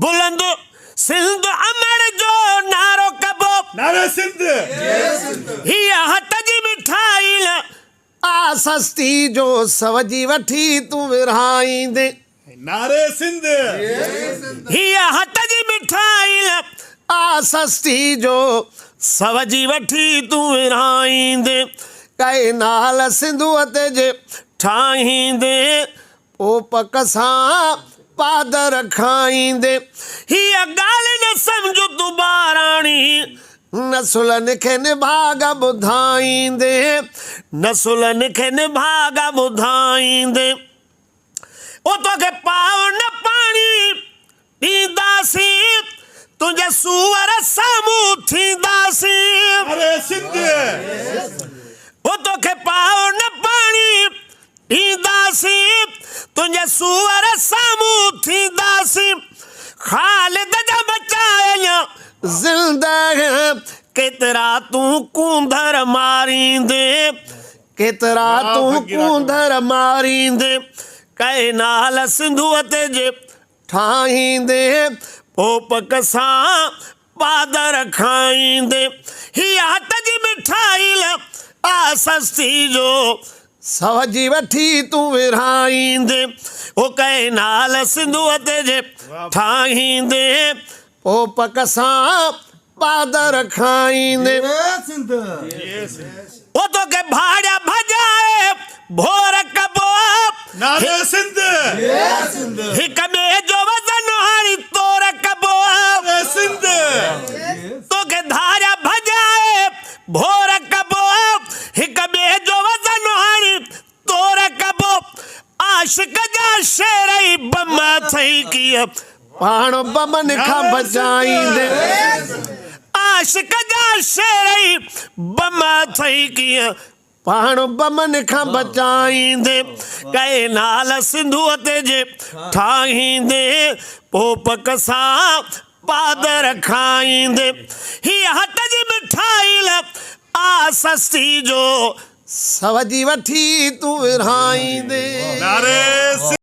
बुलंद सिंध अमर जो नारो कबो नारे सिंध ही हट जी मिठाई आ सस्ती जो सवजी वठी तू विरहाईंदे नारे सिंध ही हट जी मिठाई आ सस्ती जो सवजी वठी तू विरहाईंदे कई नाल सिंधुअ ते जे ठाहींदे पोपक सां पादर खाईंदे हीअ ॻाल्हि न सम्झ तूं ॿाराणी नसुलनि खे निभाग ॿुधाईंदे नसुलनि खे निभाग ॿुधाईंदे ओ तोखे पाव न पाणी ॾींदासीं तुंहिंजे सूअर साम्हूं थींदासीं नारे सिंध ओ तोखे पाव न पाणी ॾींदासीं तुंहिंजे सूअर साम्हूं थींदासीं ख़ालिद जा बचाया ज़िंदह केतिरा तूं कूंधर मारींदे केतिरा तूं कूंधर मारींदे कई नाल सिंधुअ ते जे ठाहींदे पोपक सां पादर खाईंदे हीअ हट जी मिठाई आ सस्ती जो सवजी वठी तूं विरहाईंदे ओ कई नाल सिंधुअ ते जे ठाहींदे पोपक सां पादर खाईंदे ओ तोखे भाड़ा भॼाए भोर कबो नारे सिंध हिक ॿिए जो वज़न हणी तोर कबो नारे सिंध तोखे धारा भॼाए भोर कबो हिक ॿिए जो वज़न हणी तोर कबो आशिक जा शेर ई बम अथई कीअं पाण बमन खां बचाईंदे आशिक जा शेर ई बम अथई कीअं पाण बमन खां बचाईंदे कई नाल सिंधुअ ते जे ठाहींदे पोपक सां पादर खाईंदे हीअ हट जी मिठाई आ सस्ती जो सवजी वठी तूं विरहाईंदे नारे